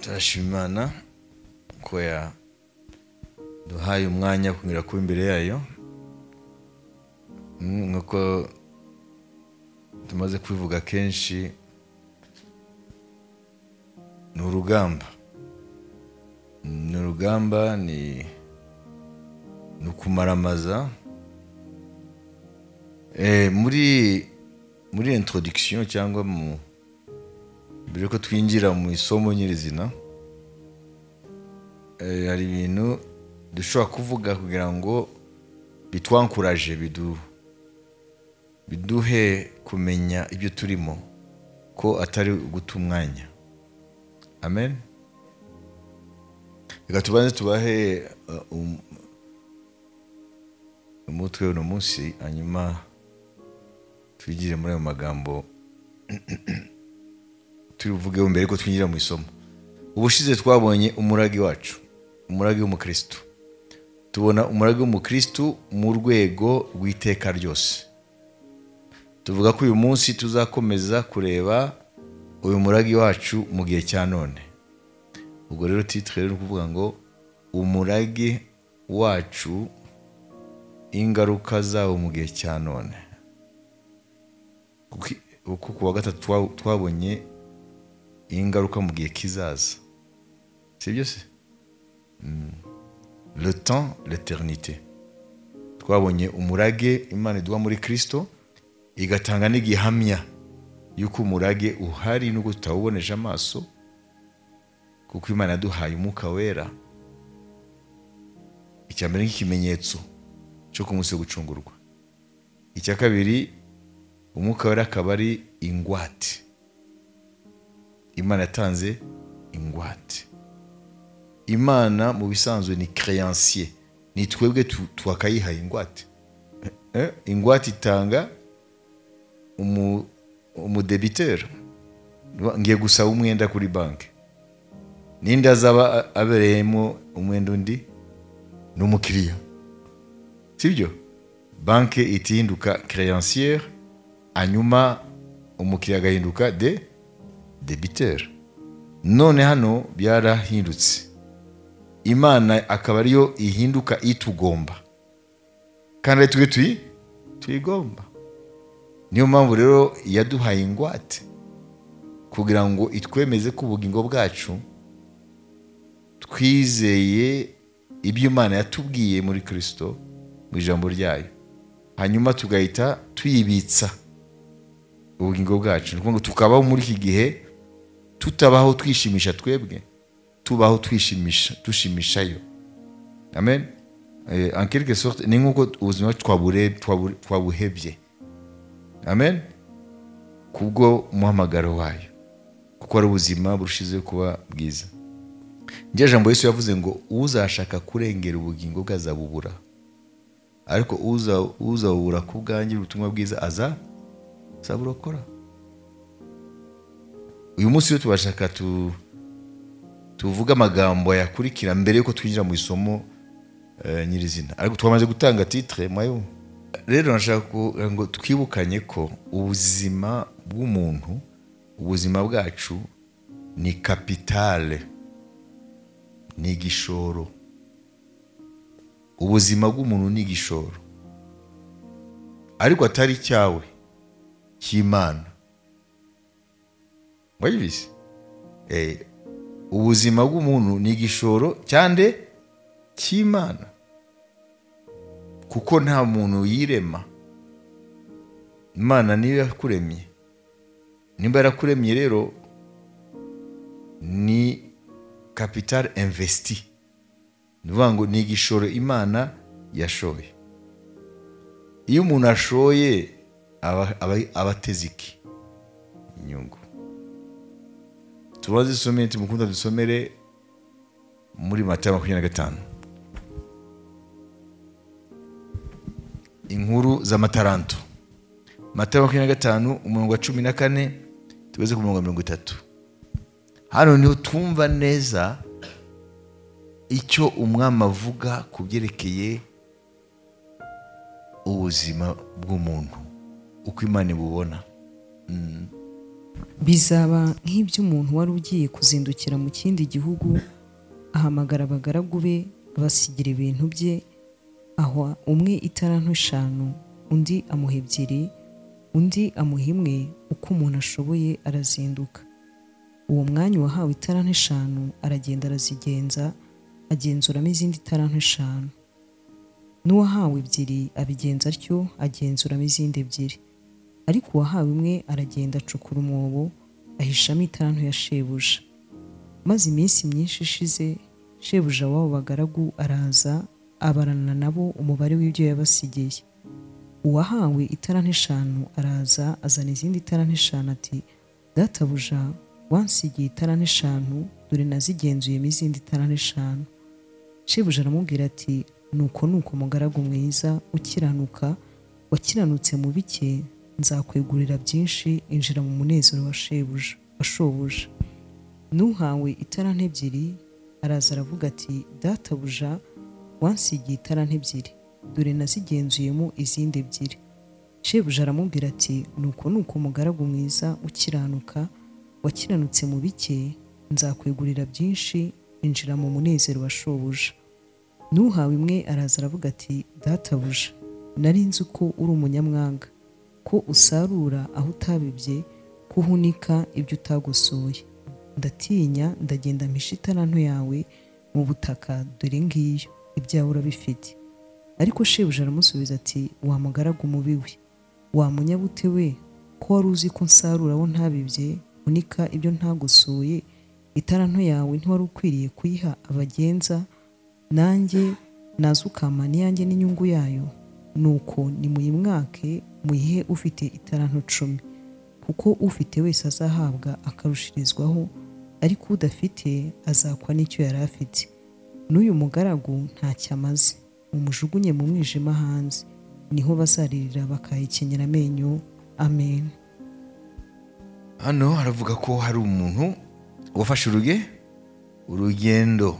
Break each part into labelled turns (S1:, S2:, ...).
S1: turashima Imana ko duhaye umwanya kugira kuba imbere yayo nkuko tumaze kubivuga kenshi. Ni urugamba ni ukumaramaza. Muri introduction cyangwa mbere ko twinjira mu isomo nyirizina, hari ibintu dushobora kuvuga kugira ngo bitwankuraje, biduhe kumenya ibyo turimo ko atari guta umwanya. Amen. Reka tubanze tubahe umutwe uno munsi, hanyuma twigire muri ayo magambo tuvugeho mbere ko twinjira mu isomo. Ubushize twabonye umuragi wacu, umuragi w'umukristo. Tubona umuragi w'umukristo mu rwego rw'iteka ryose. Tuvuga ko uyu munsi tuzakomeza kureba uyu muragi wacu mu gihe cya none. Ubwo rero titre rero kuvuga ngo umuragi wacu, ingaruka zawo mu gihe cya none. Kuko kuwa gatatu twabonye ingaruka mu gihe kizaza. C'est bien ça. Le temps, l'éternité. Twabonye umurage Imana iduha muri Kristo, igatanga n'igihamya yuko umurage uhari nubwo tutawuboneje amaso, kuko Imana yaduhaye umwuka wera, icyambere nk'ikimenyetso cyo ku munsi wo gucungurwa. Icya kabiri, umwuka wera akaba ari ingwate. Imana yatanze ingwate. Imana mu bisanzwe ni créancier, ni twebwe twakayihaye ingwate. Ingwate itanga umudebiteur. Ngiye gusaba umwenda kuri banki, ninde azaba abereyemo umwenda undi? N'umukiriya, sibyo? Banki itihinduka créancière, hanyuma umukiriya agahinduka debiteur. None hano byarahindutse, Imana akaba ariyo ihinduka itugomba, kandi twe tuyigomba. Niyo mpamvu rero yaduhaye ingwate kugira ngo itwemeze ko ubugingo bwacu twizeye ibyo Imana yatubwiye muri Kristo mu ijambo ryayo, hanyuma tugahita tuyibitsa ubugingo bwacu. Nuko tukabaho muri iki gihe tutabaho twishimisha twebwe, tubaho dushimishayo. Amen. En quelque sorte ni nkuko ubuzima twabuhebye. Amen. Kubwo umuhamagaro wayo, kuko ari ubuzima burushize kuba bwiza. Njye jambo Yesu yavuze ngo uzashaka kurengera ubugingo bwazabubura, ariko uzabura ku bwanjye ubutumwa bwiza azaburokora. Uyu munsi rero tubashaka tuvuga amagambo yakurikira mbere yuko twinjira mu isomo nyirizina, ariko twamaze gutanga titre mwayo. Rero nashaka ngo twibukanye ko ubuzima bw'umuntu, ubuzima bwacu ni kapitale, ni igishoro. Ubuzima bw'umuntu ni igishoro, ariko atari cyawe, cy'Imana. Wayibizi? Ubuzima bw'umuntu ni igishoro cy'Imana, kuko nta muntu yirema. Imana niyo yakuremye. Nimba yarakuremye rero ni capital investi, nivuga ngo ni igishoro Imana yashoye. Iyo umuntu ashoye abateze iki? Inyungu. Tubaze dusomere, mukunda dusomere muri Matayo 25. Inkuru z'amataranto. Matayo 25 umurongo wa 14 tugeze ku murongo wa 30. Hano niho tumva neza icyo umwami avuga ku byerekeye ubuzima bw'umuntu, uko Imana ibubona.
S2: bizaba nk'iby'umuntu wari ugiye kuzindukira mu kindi gihugu, ahamagara abagaragu be abasigira ibintu bye, aho umwe italanto 5, undi amuha 2, undi amuha 1, uko umuntu ashoboye arazinduka. Uwo mwanya wahawe italanto 5 aragenda arazigenza, agenzuramo izindi talanto 5. N'uwahawe 2 abigenza atyo, agenzuramo izindi 2. Ariko uwahawe 1 aragenda acukura umwobo, ahishamo italanto ya shebuja. Maze iminsi myinshi ishize, shebuja w'abo bagaragu araza, abarana nabo umubare w'ibyo yabasigiye. Uwahawe italanto 5 araza, azana izindi talanto 5 ati, databuja, wansigiye italanto 5, dore nazigenzuyemo izindi talanto 5. Shebuja aramubwira ati, nuko mugaragu mwiza ukiranuka, wakiranutse mu bike, nzakwegurira byinshi, injira mu munezero wa shobuja. N'uhawe italanto 2 araza aravuga ati, databuja, wansigiye italanto 2, dore nazigenzuyemo izindi 2. Shebuja aramubwira ati, nuko mugaragu mwiza ukiranuka, wakiranutse mu bike, nzakwegurira byinshi, injira mu munezero wa shobuja. N'uhawe 1 araza aravuga ati, databuja, nari nzi ko uri umunyamwanga, ko usarura aho utabibye, ko uhunika ibyo utagosoye. Ndatinya, ndagenda mpisha italanto yawe mu butaka, dore ngiyo, ibyawe urabifite. Ariko shebuja aramusubiza ati, wa mugaragu mubi we, wa munyabute we, ko wari uzi ko nsarura aho ntabibye, uhunika ibyo ntagosoye, italanto yawe ntiwari ukwiriye kuyiha abagenza, nanjye naza ukamana iyanjye n'inyungu yayo? Nuko nimuyimwake, muyihe ufite italanto 10, kuko ufite wese azahabwa akarushirizwaho, ariko udafite azakwa n'icyo yari afite. N'uyu mugaragu ntacyo amaze, mumujugunye mu mwijima hanze, niho bazaririra bakayikenyera amenyo. Amen.
S1: Hano haravuga ko hari umuntu wafashe urugendo.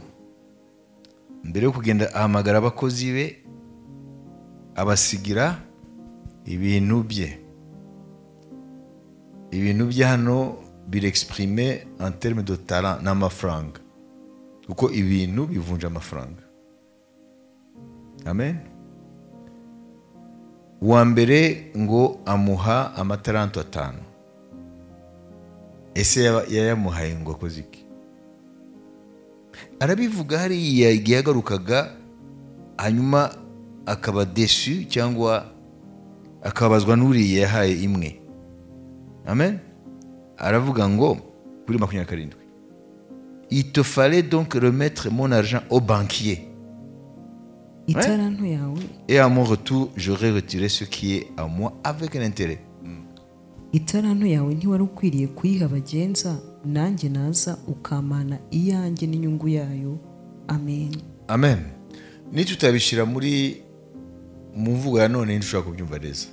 S1: Mbere yo kugenda ahamagara abakozi be, abasigira ibintu bye. Ibintu bye hano birexprime en terme de talent n'amafaranga, kuko ibintu bivunja amafaranga. Amen. Uwa mbere ngo amuha amatalanto 5. Ese yayamuhaye ngo akoze iki? Arabivuga hariya igihe yagarukaga, hanyuma akaba desu cyangwa akabazwa n'uriya yahaye 1. Amen. Aravuga ngo kuri 27, il te fallait donc remettre mon argent au banquier,
S2: italanto yawe,
S1: et à mon retour j'aurais retiré ce qui est à moi avec un intérêt.
S2: italanto yawe ntiwari ukwiriye kuyiha abagenza, nanjye naza ukamana iyanjye n'inyungu yayo. Amen.
S1: Amen. Nitutabishira muri mvugo ya none ndushaka kubyumva neza.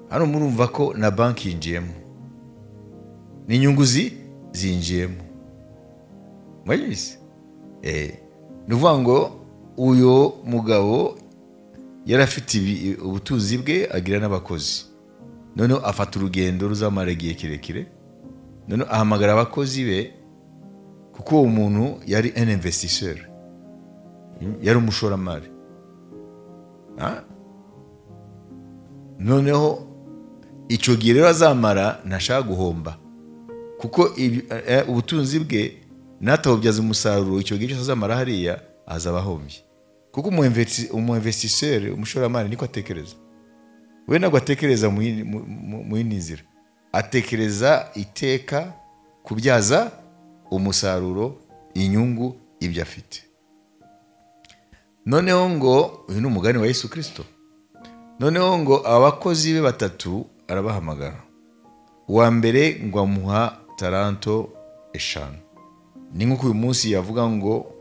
S1: Hano murumva ko na banki yinjiyemo, n'inyungu zinjiyemo. Mwagize? Nuvuga ngo uyo mugabo yarafite ubutunzi bwe, agira n'abakozi. None afata urugendo ruzamara igihe kirekire. None ahamagara abakozi be, kuko uwo muntu yari un investisseur, yari umushoramari. Noneho icyo gihe rero azamara ntashaka guhomba, kuko ubutunzi bwe natawubyaza umusaruro, icyo gihe cyose azamara hariya azaba ahombye. Kuko umu investisseur, umushoramari niko atekereza. We ntabwo atekereza mu yindi nzira, atekereza iteka kubyaza umusaruro, inyungu ibyo afite. Noneho ngo uyu ni umugani wa Yesu Kristo. Noneho ngo abakozi be 3 arabahamagara. Uwa mbere ngo amuha talanto 5. Ni nk'uko uyu munsi yavuga ngo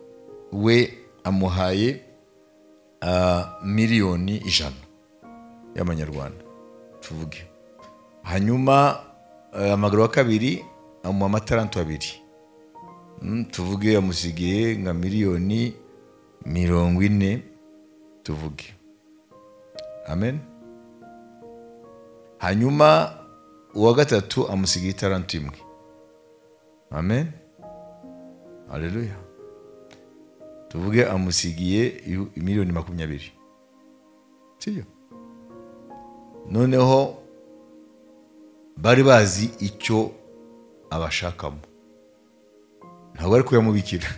S1: we amuhaye miliyoni 100 y'amanyarwanda, tuvuge. Hanyuma amagaro wa kabiri amuha amatalanto 2, tuvuge amusigiye nka miliyoni 40, tuvuge. Amen. Hanyuma uwa gatatu amusigira italanto imwe. Amen, haleluya. Tuvuge amusigiye miliyoni 20, sibyo? Noneho bari bazi icyo abashakamo, ntabwo ari kuyamubikira,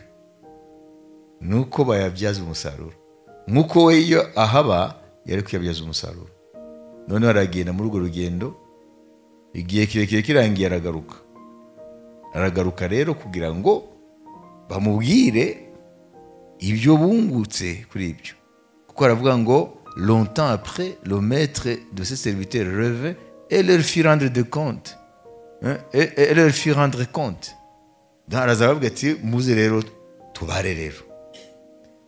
S1: nuko bayabyaza umusaruro. Nkuko we iyo ahaba yari kuyabyaza umusaruro. Noneho aragenda muri urwo rugendo, igihe kirekire kirangiye aragaruka rero kugira ngo bamubwire ibyo bungutse kuri ibyo, kuko aravuga ngo longtemps après le maître de ses serviteurs revint et leur fit rendre de compte, et leur fit rendre compte. Araza aravuga ati muze rero tubare rero.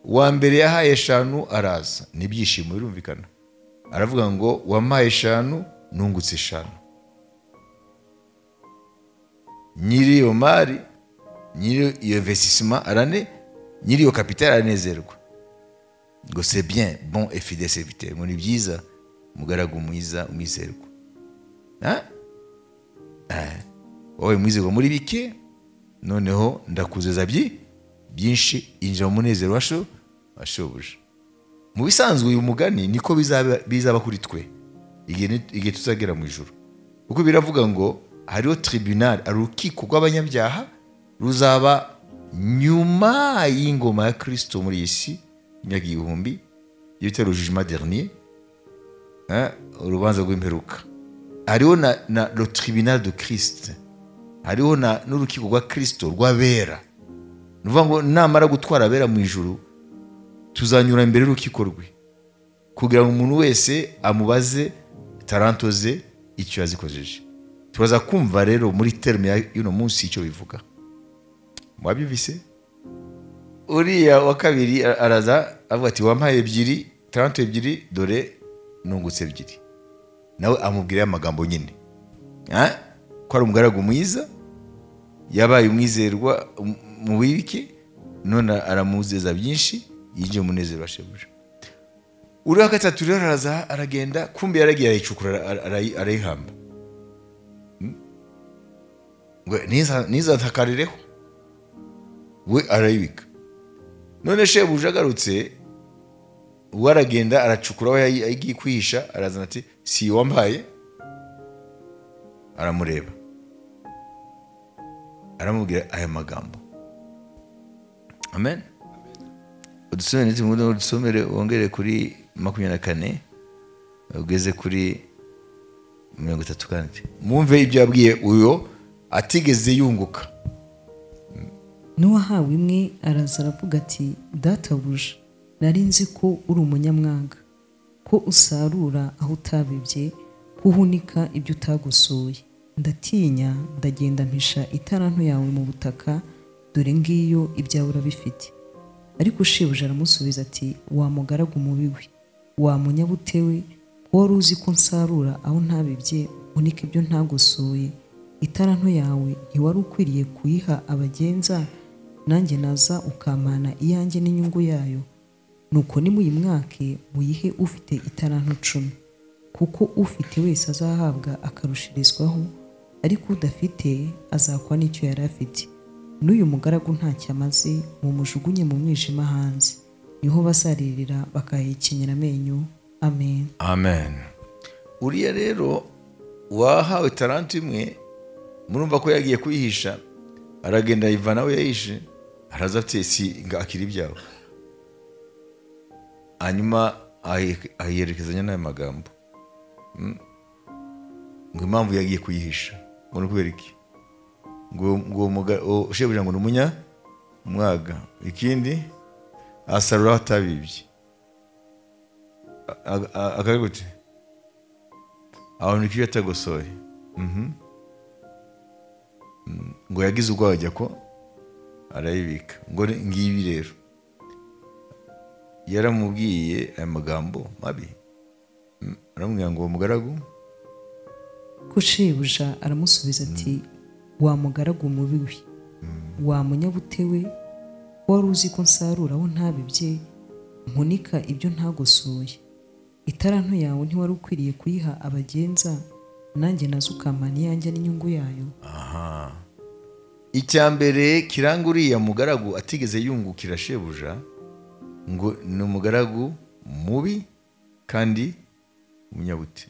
S1: Uwa mbere yahaye 5 araza n'ibyishimo birumvikana, aravuga ngo wampaye 5 nungutse 5. Nyiri iyo mari, nyiri iyo investissement arane, nyiri iyo capital aranezerwa ngo c'est bien, bon et fidèle serviteur, ngo ni byiza mugaragu mwiza umwizerwa. Wowe mwizerwa muri bike, noneho ndakuzeza byinshi, injira mu munezero washobuja. Mu bisanzwe uyu mugani niko bizaba kuri twe igihe tuzagera mu ijuru, kuko biravuga ngo hariho tribunal, urukiko rw'abanyabyaha ruzaba nyuma y'ingoma ya Kristo muri isi imyaka 1000, yitwa le jugement dernier, urubanza rw'imperuka. Hariho na le tribunal de Christ, hariho n'urukiko rwa Kristo rw'abera. Nuvuga ngo namara gutwara abera mu ijuru, tuzanyura imbere y'urukiko rwe kugira ngo umuntu wese amubaze taranto ze icyo yazikojeje. Turaza kumva rero muri terme y'uno munsi icyo bivuga. Mwabyumvise? Uriya wa kabiri araza avuga ati wampaye 2 taranto 2, dore nungutse 2. Nawe amubwira amagambo nyine, ko ari umugaragu mwiza, yabaye umwizerwa mu bibike, none aramuzeza byinshi, yinjiye mu munezero washebuja. Uriya gatatu rero araza aragenda, kumbe yaragiye arayicukura arayihamba, ngo niza ntakarireho, we arayibika. None shebuja agarutse, waragenda aracukura, aho yagiye kwihisha, arazana ati si wambaye. Aramureba, aramubwira aya magambo. Amen. Udusomere wongere kuri 24 ugeze kuri 30. Mwumve ibyo yabwiye uyo atigeze yunguka.
S2: N'uwahawe imwe araza aravuga ati databuja, nari nzi ko uri umunyamwanga, ko usarura aho utabibye, kuhunika ibyo utagusoye. Ndatinya, ndagenda mpisha itaranto yawe mu butaka, dore ngiyo ibyawe urabifite. Ariko shebuja aramusubiza ati wa mugaragu mubi we, wa munyabutewe, wari uzi ko nsarura aho ntabibye, unika ibyo ntagusoye. Itaranto yawe ntiwari ukwiriye kuyiha abagenza, nanjye naza ukamana iyanjye n'inyungu yayo. Nuko nimuyimwake muyihe ufite itaranto 10, kuko ufite wese azahabwa akarushirizwaho, ariko udafite azakwa n'icyo yari afite. N'uyu mugaragu ntacyo amaze, mumujugunye mu mwijima hanze, niho bazaririra bakahekenyera amenyo. Amen,
S1: amen. Uriya rero wahawe taranto imwe, murumva ko yagiye kuyihisha, aragenda yivana we yahishe, araza ati si akiri ibyawe. Hanyuma ayerekezanya n'aya magambo, ngo impamvu yagiye kuyihisha ngo kubera iki, ngo shebuja ngo numunya mwaga, ikindi asarura atabibye. Akagute aho nikiyo atagosoye, ngo yagize ubwo ajya ko arayibika. Ngo ngibi rero yaramubwiye aya magambo mabi, aramubwira ngo mugaragu.
S2: Ko shebuja aramusubiza ati wa mugaragu mubi we, wa munyabutewe, wari uzi ko nsarura aho ntabibye, nkunika ibyo ntagusoye. Itaranto yawe ntiwari ukwiriye kuyiha abagenza, nanjye nazo ukampana iyanjye n'inyungu yayo.
S1: icya mbere kiranga uriya mugaragu atigeze yungukira shebuja ngo ni umugaragu mubi kandi umunyabute,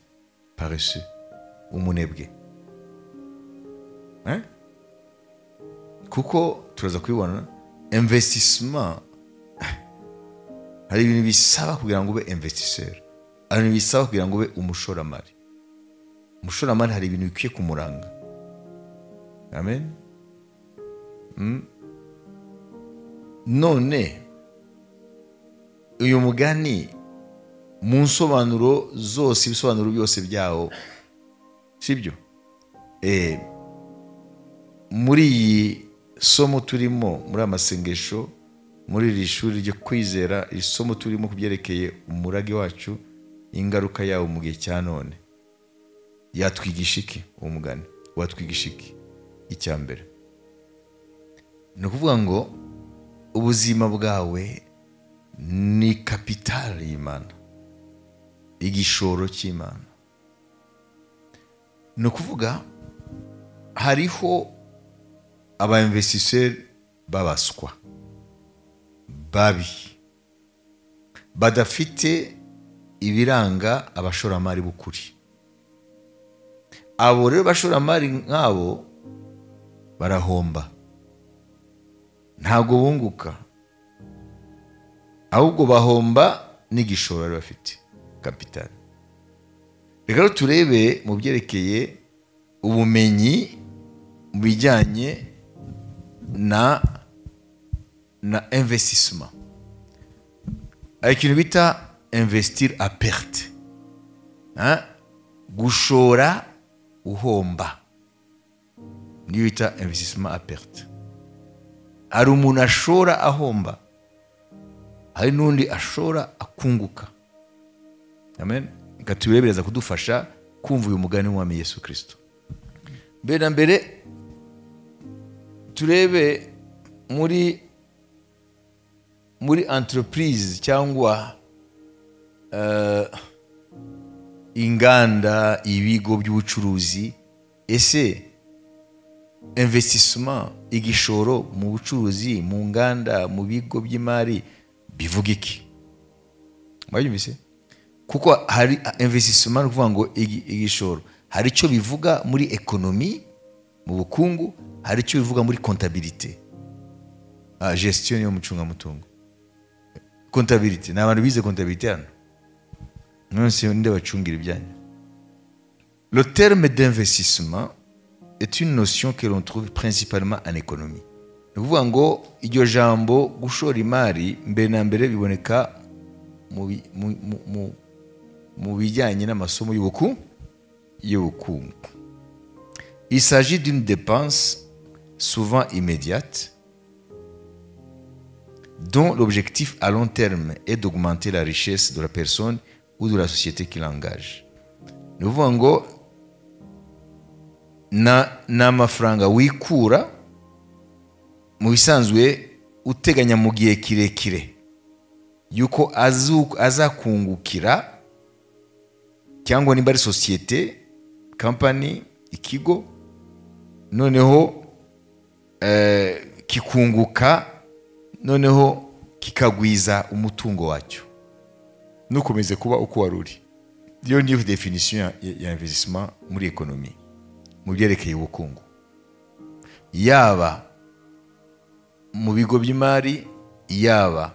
S1: paresseux, umunebwe. kuko turaza kubibona investissement hari ibintu bisaba kugira ngo ube investisseur, hari ibintu bisaba kugira ngo ube umushoramari. Umushoramari hari ibintu bikwiye kumuranga. Amen. None uyu mugani mu nsobanuro zose, ibisobanuro byose byawo, sibyo? Muri iyi somo turimo, muri amasengesho, muri iri shuri ryo kwizera, isomo turimo kubyerekeye umurage wacu, ingaruka yawo mu gihe cya none, yatwigisha iki? Uwo mugani watwigisha iki? Icya mbere ni ukuvuga ngo ubuzima bwawe ni kapitali y'Imana, igishoro cy'Imana. ni ukuvuga hariho aba-investisseurs babaswa babi badafite ibiranga abashoramari b'ukuri. Abo rero bashoramari nk'abo barahomba, ntabwo bunguka, ahubwo bahomba n'igishoro bafite, kapitali. Reka turebe mu byerekeye ubumenyi mu bijyanye na investissement. Hari ikintu bita investir à perte, gushora uhomba, niyo bita investissement à perte. Hari umuntu ashora ahomba, hari n'undi ashora akunguka. Amen. Reka tubirebereza kudufasha kumva uyu mugani w'Umwami Yesu Kristo. Mbere na mbere turebe muri entreprise cyangwa inganda, ibigo by'ubucuruzi. Ese investissement, igishoro mu bucuruzi, mu nganda, mu bigo by'imari bivuga iki? Mwabyumvise? Kuko hari investissement kuvuga ngo igishoro, hari icyo bivuga muri ekonomi, mu bukungu, hari icyo bivuga muri comptabilité, gestion yo mucunga mutungo. Comptabilité, n'abantu bize comptabilité hano nonse nde bacungira ibyanyu. Le terme d'investissement est une notion que l'on trouve principalement en économie. Ni kuvuga ngo iryo jambo gushora imari mbere na mbere biboneka mu bijyanye n'amasomo y'ubukungu. Il s'agit d'une dépense souvent immédiate dont l'objectif à long terme est d'augmenter la richesse de la personne ou de la société qui l'engage. Ni ukuvuga ngo n'amafaranga wikura mu bisanzwe uteganya mu gihe kirekire yuko azakungukira, cyangwa nimba ari sosiyete, company, ikigo, noneho kikunguka, noneho kikagwiza umutungo wacyo, nukomeze kuba uko wari uri. Iyo niyo definition ya investissement muri ekonomi mu byerekeye ubukungu, yaba mu bigo by'imari, yaba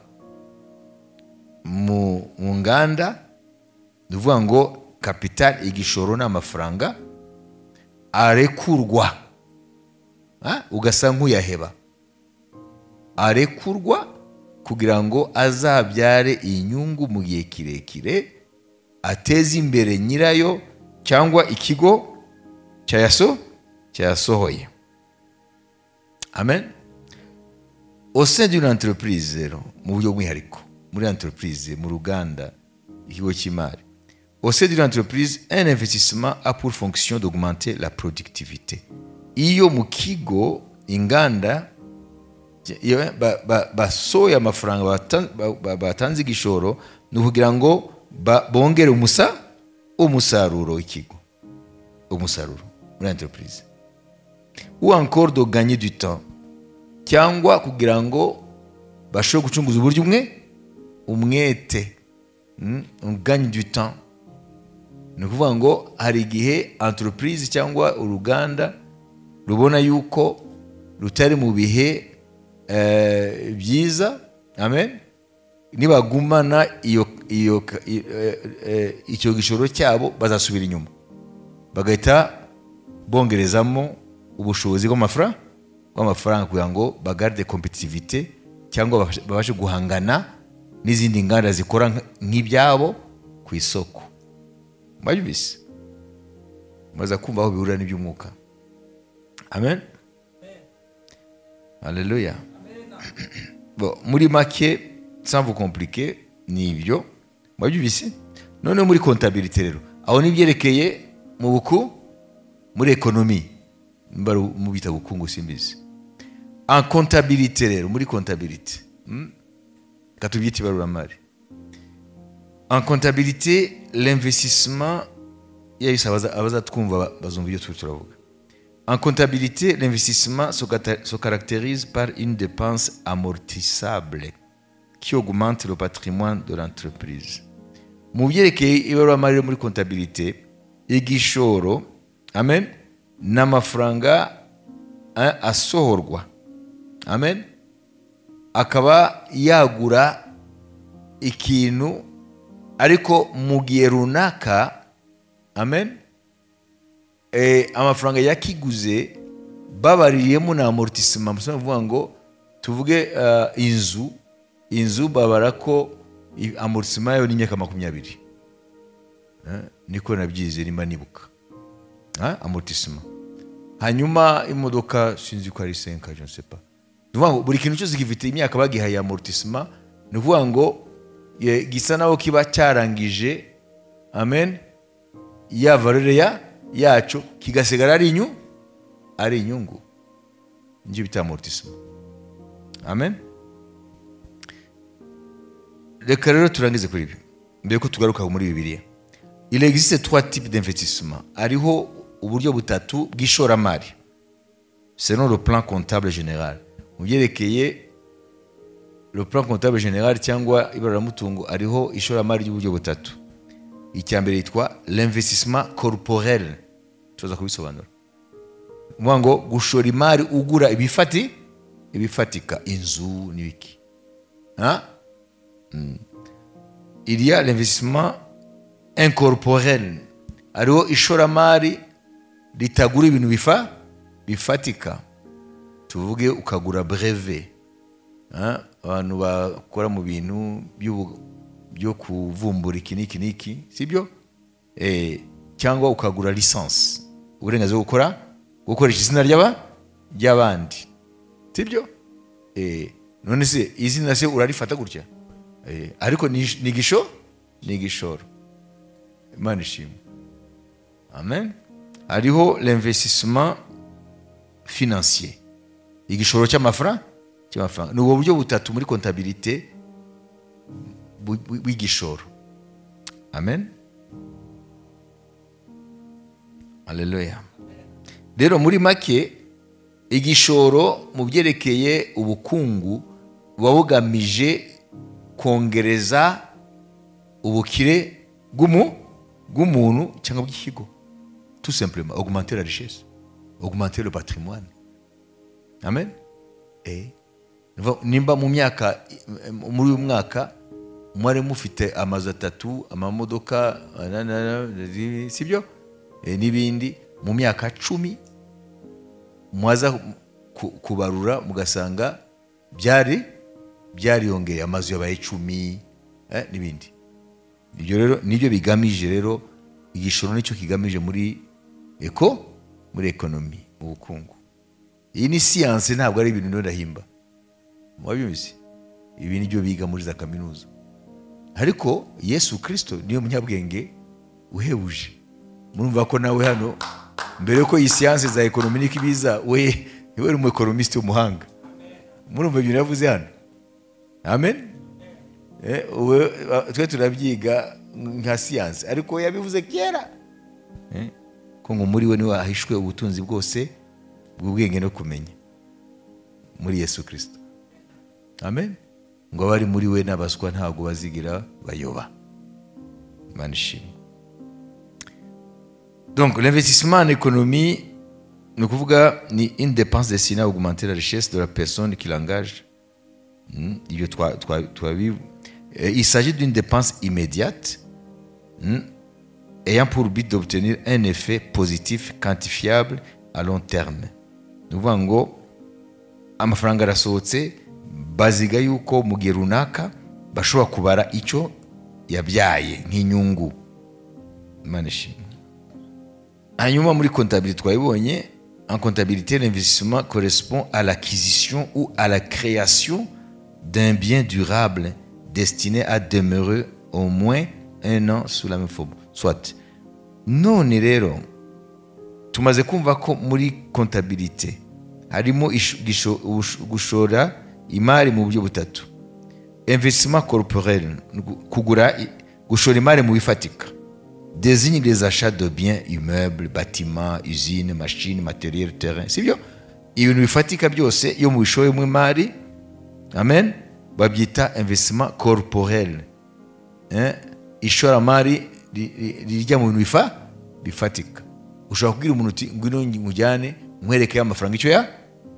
S1: mu nganda. Duvuga ngo capital, igishoro n'amafaranga arekurwa, ugasa nk'uyaheba, arekurwa kugira ngo azabyare inyungu mu gihe kirekire, ateze imbere nyirayo cyangwa ikigo cyayasohoye. Amen. Au sein d'une entreprise rero, mu buryo bw'umwihariko muri entreprise, mu ruganda, ikigo cy'imari, au sein d'une entreprise, un investissement a pour fonction d'augmenter la productivité. Iyo mu kigo, inganda, basohoye amafaranga batanze igishoro, ni ukugira ngo bongere umusaruro w'ikigo. umusaruro muri entreprise, ou encore de gagner du temps, cyangwa kugira ngo bashobore gucunguza uburyo umwete. On gagne du temps. Ni ukuvuga ngo hari igihe entreprise cyangwa uruganda rubona yuko rutari mu bihe byiza, amen, nibagumana icyo gishoro cyabo bazasubira inyuma, bagahita bongerezamo ubushobozi bw'amafaranga kugira ngo bagarde competitivité cyangwa babashe guhangana n'izindi nganda zikora nk'ibyabo ku isoko. Mwabise maze kumva aho bihurira n'iby'umwuka. Amen. Alléluia. Bon, muri make sans vous compliquer ni ibyo mwabise. None muri comptabilité rero aho nibyerekeye muri économie mbaru mu bita bukungu simbizi. En comptabilité rero muri comptabilité katubyita ibaruramari. En comptabilité, l'investissement, en comptabilité, l'investissement se caractérise par une dépense amortissable qui augmente le patrimoine de l'entreprise. Mu byerekeye ibaruramari muri comptabilité, igishoro, amen, n'amafaranga asohorwa, amen, akaba yagura ikintu ariko mu gihe runaka, amen, amafaranga yakiguze babaririyemo na amortissement. Musa vuga ngo tuvuge inzu babara ko amortissement yayo ni imyaka 20. Niko nabyize nimba nibuka. Amortissement. Hanyuma imodoka sinzi ko ari 5, je ne sais pas. Vuga ngo buri kintu cyose gifite imyaka bagihaye amortissement, ni vuga ngo gisa naho kiba cyarangije, amen, ya valeur yacu kigasigara ari inyungu, njye bita amortissement. Amen. Reka rero turangize kuri ibi mbere ko tugaruka muri Bibiliya. Il existe 3 types d'investissement. Ariho uburyo butatu bw'ishoramari selon le plan comptable général. Mu byerekeye le plan comptable général cyangwa ibaruramutungo ariho ishoramari ry'uburyo butatu. Icyambere yitwa l'investissement corporel. Tuza kubisobanura. Mwango gushora imari ugura ibifatika inzu n'ibiki. Il y a l'investissement incorporel. Ariho ishoramari ritagura ibintu bifatika. Tuvuge ukagura brevet. Abantu bakora mu bintu byo kuvumbura iki sibyo, cyangwa ukagura license, uburenganzira gukoresha izina ry'abandi sibyo. None se izina se urarifata gutya, ariko ni igishoro. Imana ishimwe. Amen. Hariho l'investissement financier, igishoro cy'amafaranga. Ni ubu buryo butatu muri comptabilité bw'igishoro. Amen. Alléluia. Rero muri make igishoro mu byerekeye ubukungu bugamije kongereza ubukire bw'umuntu cyangwa bw'ikigo. Tout simplement augmenter la richesse, augmenter le patrimoine. Amen. Nimba mu myaka muri uyu mwaka mwari mufite amazu 3, amamodoka sibyo, n'ibindi, mu myaka 10 mwaza kubarura mugasanga byariyongeye, amazu yabaye 10 n'ibindi. Ibyo rero nibyo bigamije rero igishoro, nicyo kigamije muri ekonomi, mu bukungu. Iyi ni science, ntabwo ari ibintu ndahimba. Mwabizi ibi nibyo biga muri za kaminuza. Ariko Yesu Kristo niyo munyabwenge uhebuje. Murumva ko nawe hano mbere ko iyi science za ekonomi nikibiza we uri mu economist w'umuhanga. Murumva ibyo navuze hano. Amen. Twe turabyiga nka science, ariko yabivuze kera. ko ngo muri we niwe hahishwe ubutunzi bwose bw'ubwenge no kumenya, muri Yesu Kristo. Amen. Ngo abari muri we n'abaswa ntabwo bazigira bayoba. Imana ishimwe. Donc l'investissement en économie, nous kuvuga ni une dépense destinée à augmenter la richesse de la personne qui l'engage. Il s'agit d'une dépense immédiate ayant pour but d'obtenir un effet positif quantifiable à long terme. Nous voyons ngo amafaranga arasohotse, baziga yuko mu gihe runaka bashobora kubara icyo yabyaye nk'inyungu. Imana ishimwe. Hanyuma muri comptabilité twabibonye, en comptabilité l'investissement correspond à l'acquisition ou à la création d'un bien durable destiné à demeurer au moins un an sous la même forme. Soit none rero tumaze kumva ko muri comptabilité harimo gushora imari mu buryo butatu. Investissement corporel, gushora imari mu bifatika, désigne les achats de biens immeubles, bâtiments, usines, machines, matériel, terrain. Sibyo? Ibintu bifatika byose iyo mu bishoye mu imari, amen, babyita investissement corporel. Ishoramari rijya mu bintu bifatika. Ushobora kubwira umuntu uti ngwino mujyane mwereke amafaranga icyo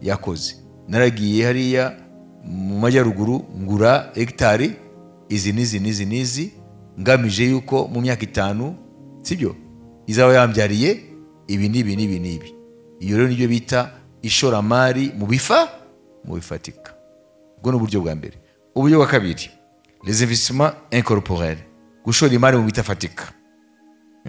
S1: yakoze. Naragiye hariya mu majyaruguru ngura hegitari izi ngamije yuko mu myaka 5, sibyo, izaba yambyariye ibi n'ibi. Iyo rero nibyo bita ishoramari mu bifatika. Ubwo ni uburyo bwa mbere. Uburyo bwa kabiri, les investissements incorporels, gushora imari mu bitafatika.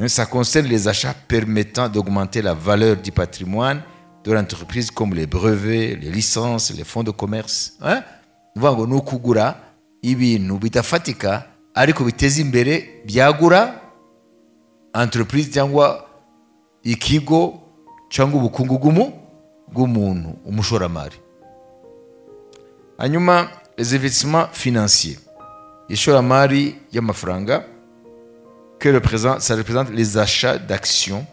S1: Ça concerne les achats permettant d'augmenter la valeur du patrimoine de l'entreprise comme les brevets, les licences, les fonds de commerce. Ngo ni ukugura ibintu bitafatika ariko biteza imbere byagura entreprise cyangwa ikigo cyangwa ubukungu bw'umuntu, umushoramari. Hanyuma les investissements financiers, ishoramari y'amafaranga, ça représente les achats d'actions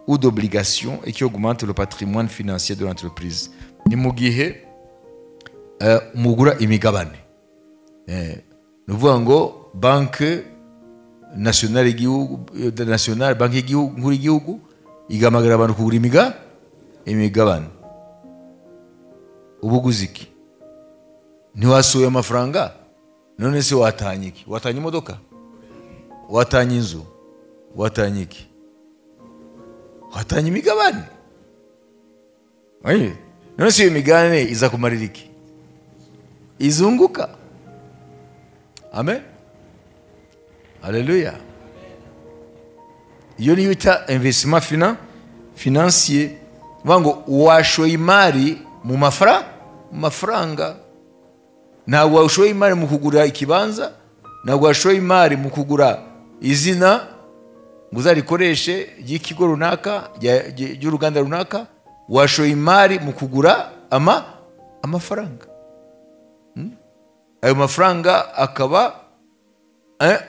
S1: ou d'obligations et qui augmente le patrimoine financier de l'entreprise. Ni mu gihe mugura imigabane. Nuvuga ngo banke nationale banki y'igihugu igamagara abantu kugura imigabane. Ubuguzi iki? Ntiwasuye amafaranga, none se watanye iki? Watanye imodoka? Watanye inzu? Watanye iki? Watanye imigabane. None se iyo migabane iza kumarira iki? Izunguka. Amen. Alléluia. Iyo ni bita investissement financier. Vango washoye imari mu mafaranga. Ntabwo washoye imari mu kugura ikibanza, ntabwo washoye imari mu kugura izina ngo uzarikoreshe y'ikigo runaka, y'uruganda runaka. Washoye imari mu kugura amafaranga. Ayo mafaranga akaba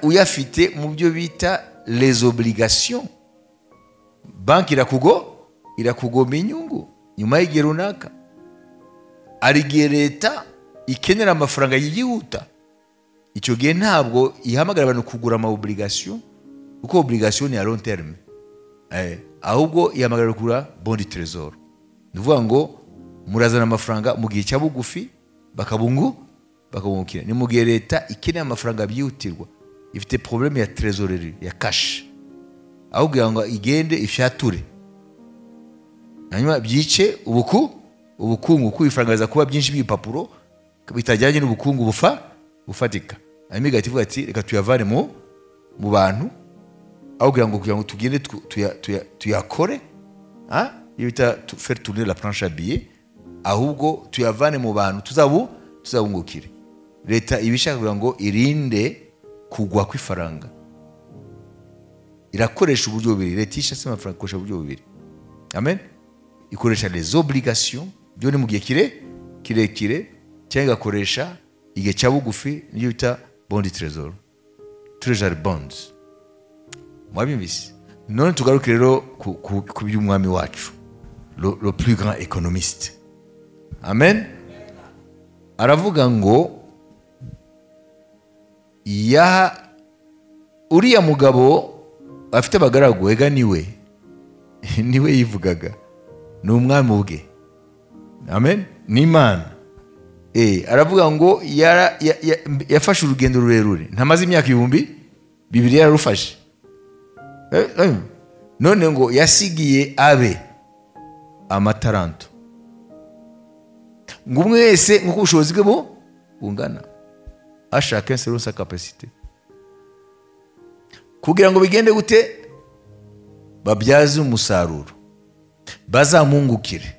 S1: uyafite mu byo bita les obligations. Banki irakugomba inyungu nyuma y'igihe runaka. Arigihe leta ikenera amafaranga yihuta, icyo gihe ntabwo ihamagara abantu kugura ama obligation, kuko obligation ni à long terme. Ahubwo ihamagara kugura bond de trésor. Nuvuga ngo murazana amafaranga mu gihe cya bugufi bakabungukira. Ni mu gihe leta ikeneye amafaranga byihutirwa, ifite problème ya trésorerie ya cash, ahubwo ngo igende ifyature, hanyuma byice ubukungu ku ifaranga za kuba byinshi by'ipapuro bitajyanye n'ubukungu bufatika. Hanyuma igativuga ati reka tuyavane mu bantu, ahubwo ngo kugira ngo tugende tuyakore, bita faire tourner la planche à billets, ahubwo tuyavane mu bantu tuzabungukire. Leta ibishaka kugira ngo irinde kugwa kw'ifaranga, irakoresha uburyo bubiri. Leta ishaka amafaranga ikoresha uburyo bubiri. Amen. Ikoresha les obligations, byo ni mu gihe kirekire, cyangwa igakoresha igihe cya bugufi, niyo bita bond de trésor, treasury bonds. Mwabyumvise? none tugaruke rero ku by'umwami wacu, le plus grand économiste. Amen. Aravuga ngo uriya mugabo afite abagaragu, ega niwe yivugaga, ni umwami ubwe. Amen. Ni Imana. Aravuga ngo yafashe urugendo rurerure, ntamaze imyaka 2000 yararufashe. None ngo yasigiye abe amataranto, ngo umwe wese nk'uko ubushobozi bwe bungana, ashaka selon sa capacité, kugira ngo bigende gute, babyaze umusaruro, bazamungukire.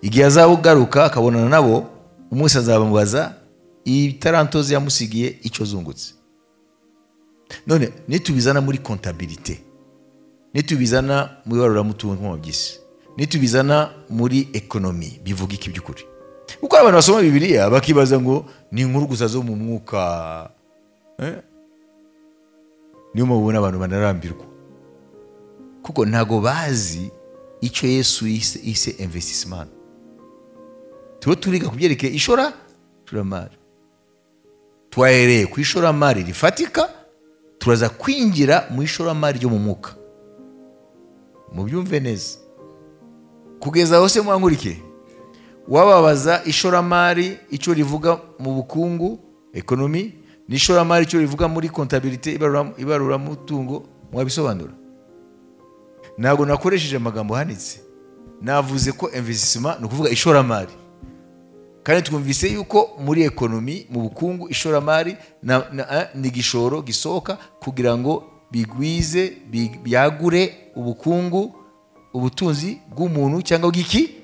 S1: Igihe azawugaruka akabonana nabo, umunsi azabamubaza itaranto ze yamusigiye icyo zungutse. None nitubizana muri comptabilité, nitubizana muri baruramutungo nk'umubyisi, nitubizana muri economy, bivuga iki by'ukuri? Kuko abantu basoma Bibiliya bakibaza ngo ni inkuru gusa zo mu mwuka, niyo mubona abantu banarambirwa, kuko ntago bazi icyo Yesu yise investissement. Turiga kubyerekeye ishoramari, twahereye ku ishoramari rifatika, turaza kwinjira mu ishoramari ryo mu mwuka. Mubyumve neza, kugeza hose mwangurike. Wababaza ishoramari icyo rivuga mu bukungu, economy, n'ishoramari icyo rivuga muri comptabilité, ibarura mutungo, mwabisobanura? Ntabwo nakoresheje amagambo hanitse, navuze ko investissement ni ukuvuga ishoramari. Kandi twumvise yuko muri economy, mu bukungu, ishoramari ni gishoro gisohoka kugira ngo bigwize, byagure ubukungu, ubutunzi bw'umuntu cyangwa bw'iki.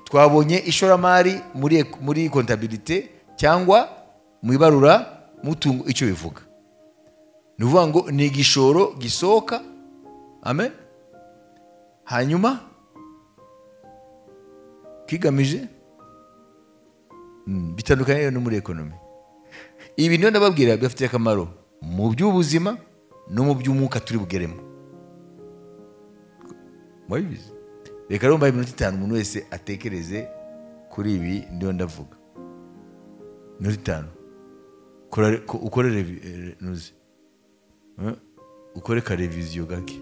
S1: Twabonye ishoramari muri comptabilité cyangwa mu ibarura mutungo icyo bivuga. Ni ukuvuga ngo ni igishoro gisohoka. Amen. Hanyuma kigamije bitandukanye no muri economy. Ibi niyo ndababwira bafite akamaro mu by'ubuzima no mu by'umwuka turi bugeremo. Mwabizi? Reka rero mbaye iminota 5 umuntu wese atekereze kuri ibi ndiyo ndavuga. Iminota 5. Ukore ka revision gake.